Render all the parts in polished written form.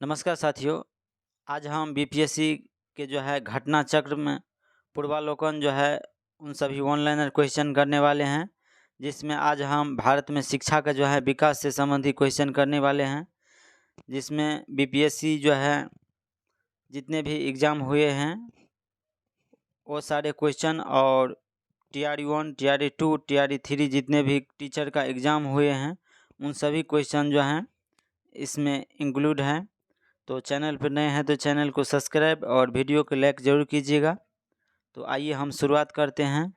नमस्कार साथियों। आज हम बीपीएससी के जो है घटना चक्र में पूर्वावलोकन जो है उन सभी ऑनलाइन क्वेश्चन करने वाले हैं, जिसमें आज हम भारत में शिक्षा का जो है विकास से संबंधित क्वेश्चन करने वाले हैं। जिसमें बीपीएससी जो है जितने भी एग्ज़ाम हुए हैं वो सारे क्वेश्चन और TR1 TR2 TR3 जितने भी टीचर का एग्ज़ाम हुए हैं उन सभी क्वेश्चन जो हैं इसमें इंक्लूड हैं। तो चैनल पर नए हैं तो चैनल को सब्सक्राइब और वीडियो को लाइक ज़रूर कीजिएगा। तो आइए हम शुरुआत करते हैं।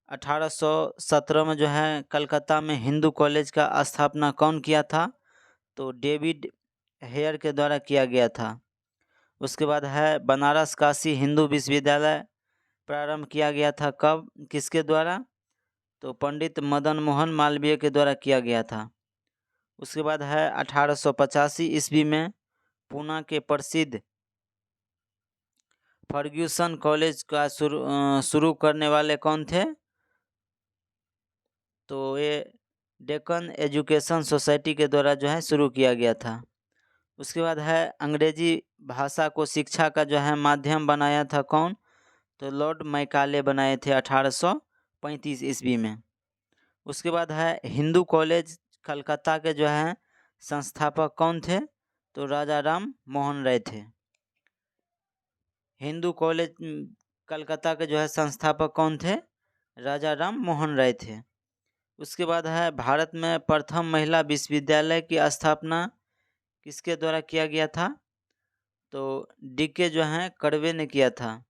1817 में जो है कलकत्ता में हिंदू कॉलेज का स्थापना कौन किया था? तो डेविड हेयर के द्वारा किया गया था। उसके बाद है बनारस काशी हिंदू विश्वविद्यालय प्रारंभ किया गया था कब, किसके द्वारा? तो पंडित मदन मोहन मालवीय के द्वारा किया गया था। उसके बाद है 1885 ईस्वी में पूना के प्रसिद्ध फर्ग्यूसन कॉलेज का शुरू करने वाले कौन थे? तो ये डेक्कन एजुकेशन सोसाइटी के द्वारा जो है शुरू किया गया था। उसके बाद है अंग्रेजी भाषा को शिक्षा का जो है माध्यम बनाया था कौन? तो लॉर्ड मैकाले बनाए थे 1835 ईस्वी में। उसके बाद है हिंदू कॉलेज कलकत्ता के जो है संस्थापक कौन थे? तो राजा राम मोहन राय थे। हिंदू कॉलेज कलकत्ता के जो है संस्थापक कौन थे? राजा राम मोहन राय थे। उसके बाद है भारत में प्रथम महिला विश्वविद्यालय की स्थापना किसके द्वारा किया गया था? तो डीके जो हैं कर्वे ने किया था।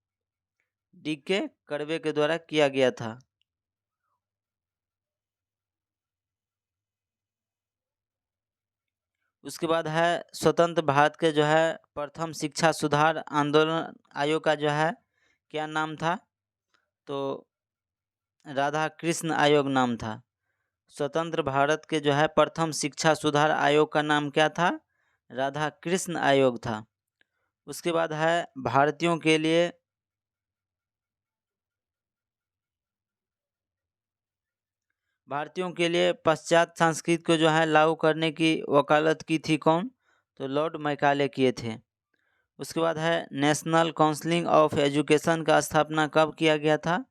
डीके कर्वे के द्वारा किया गया था। उसके बाद है स्वतंत्र भारत के जो है प्रथम शिक्षा सुधार आंदोलन आयोग का जो है क्या नाम था? तो राधा कृष्ण आयोग नाम था। स्वतंत्र भारत के जो है प्रथम शिक्षा सुधार आयोग का नाम क्या था? राधा कृष्ण आयोग था। उसके बाद है भारतीयों के लिए पाश्चात्य संस्कृति को जो है लागू करने की वकालत की थी कौन? तो लॉर्ड मैकाले किए थे। उसके बाद है नेशनल काउंसिल ऑफ एजुकेशन का स्थापना कब किया गया था?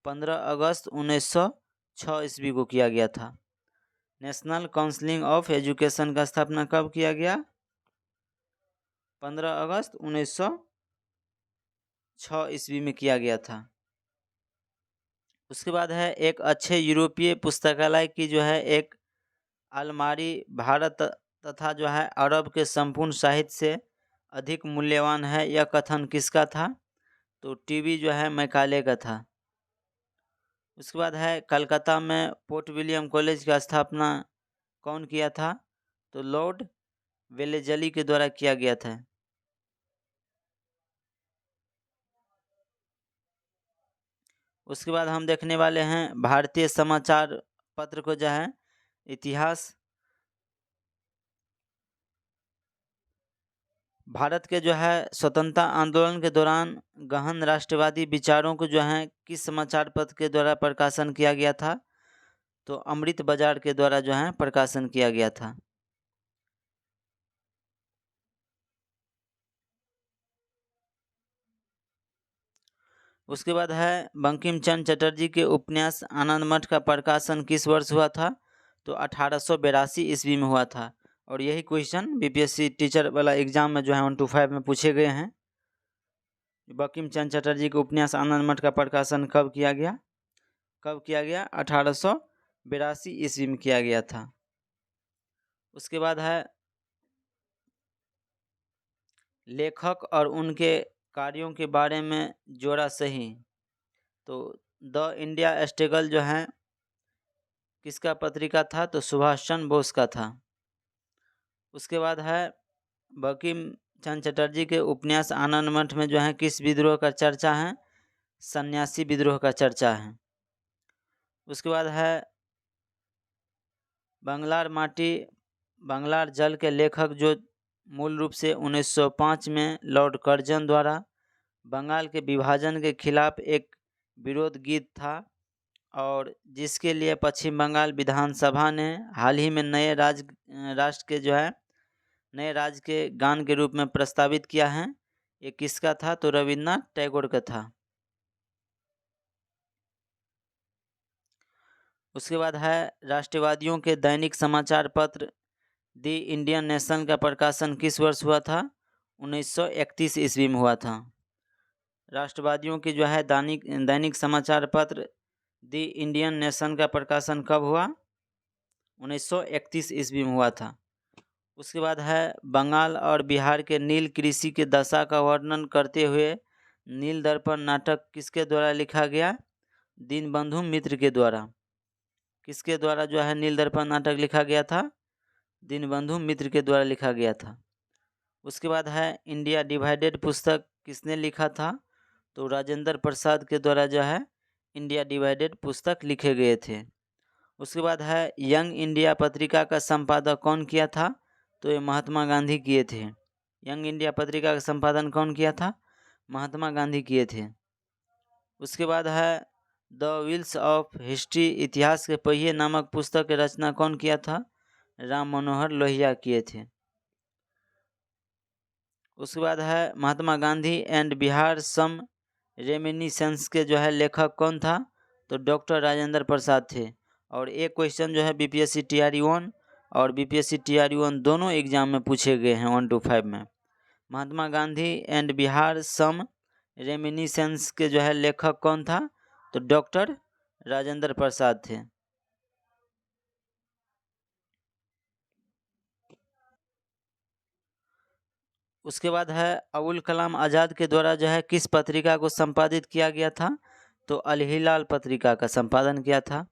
15 अगस्त 1906 ईस्वी को किया गया था। नेशनल काउंसिल ऑफ एजुकेशन का स्थापना कब किया गया? 15 अगस्त 1906 ईस्वी में किया गया था। उसके बाद है एक अच्छे यूरोपीय पुस्तकालय की जो है एक अलमारी भारत तथा जो है अरब के संपूर्ण साहित्य से अधिक मूल्यवान है, यह कथन किसका था? तो टीवी जो है मैकाले का था। उसके बाद है कलकत्ता में पोर्ट विलियम कॉलेज का स्थापना कौन किया था? तो लॉर्ड वेलेजली के द्वारा किया गया था। उसके बाद हम देखने वाले हैं भारतीय समाचार पत्र को जो है इतिहास। भारत के जो है स्वतंत्रता आंदोलन के दौरान गहन राष्ट्रवादी विचारों को जो है किस समाचार पत्र के द्वारा प्रकाशन किया गया था? तो अमृत बाजार के द्वारा जो है प्रकाशन किया गया था। उसके बाद है बंकिम चंद्र चटर्जी के उपन्यास आनंद मठ का प्रकाशन किस वर्ष हुआ था? तो 1882 ईस्वी में हुआ था। और यही क्वेश्चन बीपीएससी टीचर वाला एग्जाम में जो है 125 में पूछे गए हैं। बंकिम चंद्र चटर्जी के उपन्यास आनंद मठ का प्रकाशन कब किया गया? 1882 ईस्वी में किया गया था। उसके बाद है लेखक और उनके कार्यों के बारे में जोड़ा सही। तो द इंडिया स्ट्रगल जो है किसका पत्रिका था? तो सुभाष चंद्र बोस का था। उसके बाद है बंकिम चंद्र चटर्जी के उपन्यास आनंद मठ में जो है किस विद्रोह का चर्चा है? सन्यासी विद्रोह का चर्चा है। उसके बाद है बंगलार माटी बंगलार जल के लेखक जो मूल रूप से 1905 में लॉर्ड कर्जन द्वारा बंगाल के विभाजन के खिलाफ एक विरोध गीत था, और जिसके लिए पश्चिम बंगाल विधानसभा ने हाल ही में नए राष्ट्र के जो है नए राज्य के गान के रूप में प्रस्तावित किया है। ये किसका था? तो रविन्द्रनाथ टैगोर का था। उसके बाद है राष्ट्रवादियों के दैनिक समाचार पत्र दी इंडियन नेशन का प्रकाशन किस वर्ष हुआ था? 1931 ईस्वी में हुआ था। राष्ट्रवादियों की जो है दैनिक समाचार पत्र दी इंडियन नेशन का प्रकाशन कब हुआ? 1931 ईस्वी में हुआ था। उसके बाद है बंगाल और बिहार के नील कृषि के दशा का वर्णन करते हुए नील दर्पण नाटक किसके द्वारा लिखा गया? दीनबंधु मित्र के द्वारा। किसके द्वारा जो है नील दर्पण नाटक लिखा गया था? दीनबंधु मित्र के द्वारा लिखा गया था। उसके बाद है इंडिया डिवाइडेड पुस्तक किसने लिखा था? तो राजेंद्र प्रसाद के द्वारा जो है इंडिया डिवाइडेड पुस्तक लिखे गए थे। उसके बाद है यंग इंडिया पत्रिका का संपादक कौन किया था? तो ये महात्मा गांधी किए थे। यंग इंडिया पत्रिका का संपादन कौन किया था? महात्मा गांधी किए थे। उसके बाद है द व्हील्स ऑफ हिस्ट्री इतिहास के पहिए नामक पुस्तक की रचना कौन किया था? राम मनोहर लोहिया किए थे। उसके बाद है Mahatma Gandhi and Bihar some reminiscence के जो है लेखक कौन था? तो डॉक्टर राजेंद्र प्रसाद थे। और एक क्वेश्चन जो है बीपीएससी टीआरई 1 और बीपीएससी टीआरई 1 दोनों एग्जाम में पूछे गए हैं 1 to 5 में। Mahatma Gandhi and Bihar some reminiscence के जो है लेखक कौन था? तो डॉक्टर राजेंद्र प्रसाद थे। उसके बाद है अबुल कलाम आज़ाद के द्वारा जो है किस पत्रिका को संपादित किया गया था? तो अल हिलाल पत्रिका का संपादन किया था।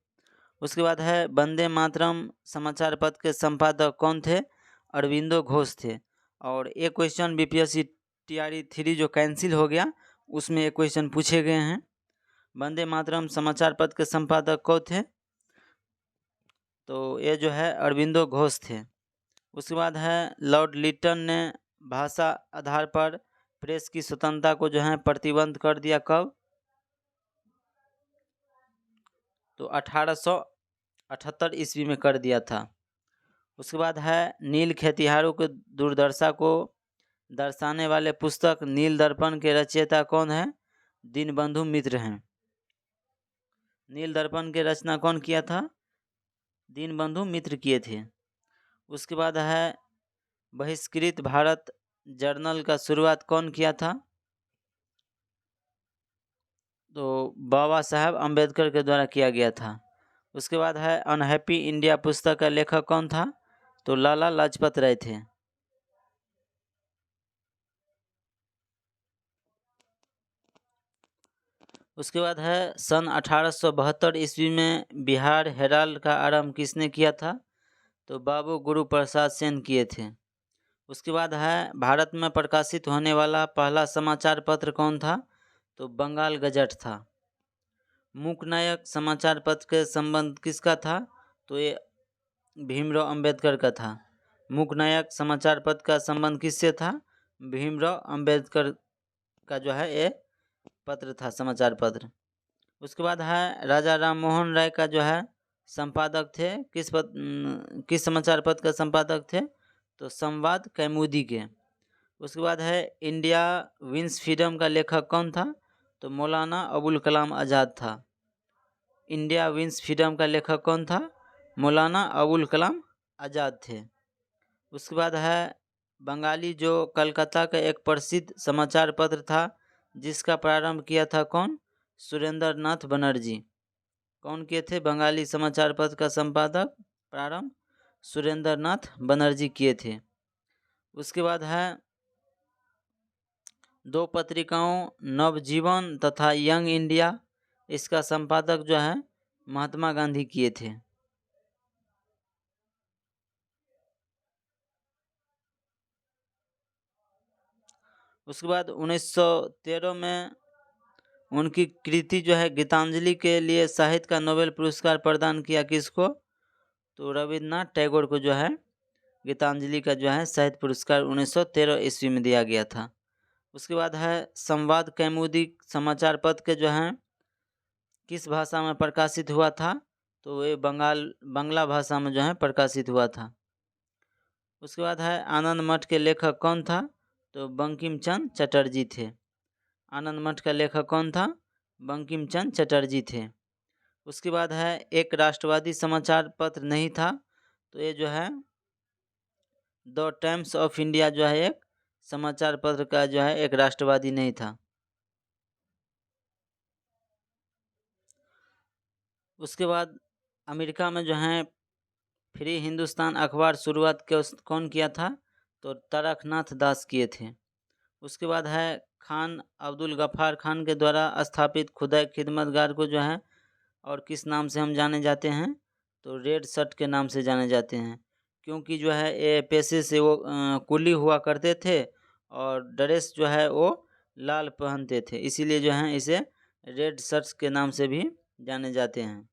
उसके बाद है वंदे मातरम समाचार पत्र के संपादक कौन थे? अरविंदो घोष थे। और एक क्वेश्चन बीपीएससी टीआरई 3 जो कैंसिल हो गया उसमें एक क्वेश्चन पूछे गए हैं। वंदे मातरम समाचार पत्र के संपादक कौन थे? तो ये जो है अरविंदो घोष थे। उसके बाद है लॉर्ड लिटन ने भाषा आधार पर प्रेस की स्वतंत्रता को जो है प्रतिबंध कर दिया कब? तो 1878 ईस्वी में कर दिया था। उसके बाद है नील खेतिहारों के दुर्दशा को दर्शाने वाले पुस्तक नील दर्पण के रचयिता कौन है? दीनबंधु मित्र हैं। नील दर्पण के रचना कौन किया था? दीनबंधु मित्र किए थे। उसके बाद है बहिष्कृत भारत जर्नल का शुरुआत कौन किया था? तो बाबा साहब अम्बेडकर के द्वारा किया गया था। उसके बाद है अनहैप्पी इंडिया पुस्तक का लेखक कौन था? तो लाला लाजपत राय थे। उसके बाद है सन 1872 ईस्वी में बिहार हेराल्ड का आरंभ किसने किया था? तो बाबू गुरु प्रसाद सेन किए थे। उसके बाद है भारत में प्रकाशित होने वाला पहला समाचार पत्र कौन था? तो बंगाल गजट था। मूकनायक समाचार पत्र के संबंध किसका था? तो ये भीमराव अंबेडकर का था। मूकनायक समाचार पत्र का संबंध किससे था? भीमराव अंबेडकर का जो है ये पत्र था, समाचार पत्र। उसके बाद है राजा राम मोहन राय का जो है संपादक थे, किस समाचार पत्र का संपादक थे? तो संवाद कैमुदी के। उसके बाद है इंडिया विंस फ्रीडम का लेखक कौन था? तो मौलाना अबुल कलाम आज़ाद था। इंडिया विंस फ्रीडम का लेखक कौन था? मौलाना अबुल कलाम आज़ाद थे। उसके बाद है बंगाली जो कलकत्ता का एक प्रसिद्ध समाचार पत्र था जिसका प्रारंभ किया था कौन? सुरेंद्र नाथ बनर्जी। कौन किए थे बंगाली समाचार पत्र का संपादक प्रारंभ? सुरेंद्र नाथ बनर्जी किए थे। उसके बाद है दो पत्रिकाओं नवजीवन तथा यंग इंडिया, इसका संपादक जो है महात्मा गांधी किए थे। उसके बाद 1913 में उनकी कृति जो है गीतांजलि के लिए साहित्य का नोबेल पुरस्कार प्रदान किया किसको? तो रविन्द्रनाथ टैगोर को जो है गीतांजलि का जो है साहित्य पुरस्कार 1913 ईस्वी में दिया गया था। उसके बाद है संवाद कैमुदी समाचार पत्र के जो है किस भाषा में प्रकाशित हुआ था? तो ये बांग्ला भाषा में जो है प्रकाशित हुआ था। उसके बाद है आनंद मठ के लेखक कौन था? तो बंकिम चंद्र चटर्जी थे। आनंद मठ का लेखक कौन था? बंकिम चंद्र चटर्जी थे। उसके बाद है एक राष्ट्रवादी समाचार पत्र नहीं था, तो ये जो है द टाइम्स ऑफ इंडिया जो है एक समाचार पत्र का जो है एक राष्ट्रवादी नहीं था। उसके बाद अमेरिका में जो है फ्री हिंदुस्तान अखबार शुरुआत कौन किया था? तो तारकनाथ दास किए थे। उसके बाद है खान अब्दुल गफ्फार खान के द्वारा स्थापित खुदाई खिदमतगार को जो है और किस नाम से हम जाने जाते हैं? तो रेड शर्ट के नाम से जाने जाते हैं, क्योंकि जो है ये पेशे से वो कुली हुआ करते थे और ड्रेस जो है वो लाल पहनते थे, इसीलिए जो है इसे रेड शर्ट्स के नाम से भी जाने जाते हैं।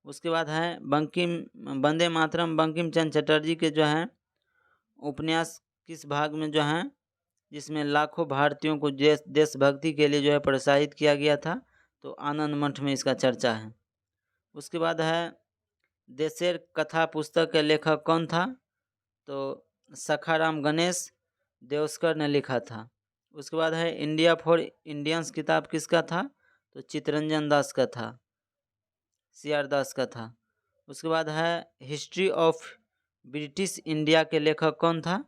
उसके बाद है वंदे मातरम बंकिम चंद्र चटर्जी के जो है उपन्यास किस भाग में जो है जिसमें लाखों भारतीयों को देशभक्ति के लिए जो है प्रोत्साहित किया गया था? तो आनंद मठ में इसका चर्चा है। उसके बाद है देशेर कथा पुस्तक के लेखक कौन था? तो सखाराम गणेश देवस्कर ने लिखा था। उसके बाद है इंडिया फॉर इंडियंस किताब किसका था? तो चित्तरंजन दास का था, CR दास का था। उसके बाद है हिस्ट्री ऑफ ब्रिटिश इंडिया के लेखक कौन था?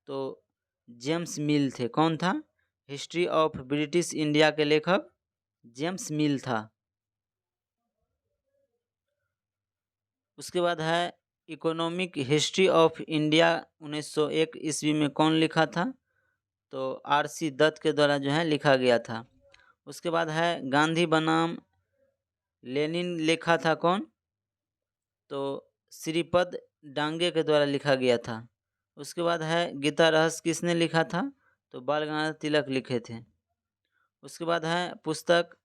तो जेम्स मिल थे। कौन था? हिस्ट्री ऑफ ब्रिटिश इंडिया के लेखक जेम्स मिल था। उसके बाद है इकोनॉमिक हिस्ट्री ऑफ इंडिया 1901 ईस्वी में कौन लिखा था? तो RC दत्त के द्वारा जो है लिखा गया था। उसके बाद है गांधी बनाम लेनिन लिखा था कौन? तो श्रीपद डांगे के द्वारा लिखा गया था। उसके बाद है गीता रहस्य किसने लिखा था? तो बाल गंगाधर तिलक लिखे थे। उसके बाद है पुस्तक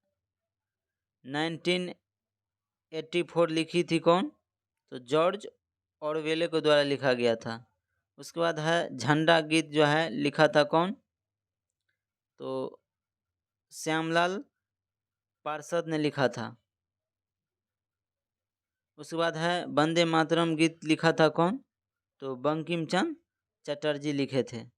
1984 लिखी थी कौन? तो जॉर्ज ऑरवेल के द्वारा लिखा गया था। उसके बाद है झंडा गीत जो है लिखा था कौन? तो श्यामलाल पार्षद ने लिखा था। उसके बाद है वंदे मातरम गीत लिखा था कौन? तो बंकिम चंद्र चटर्जी लिखे थे।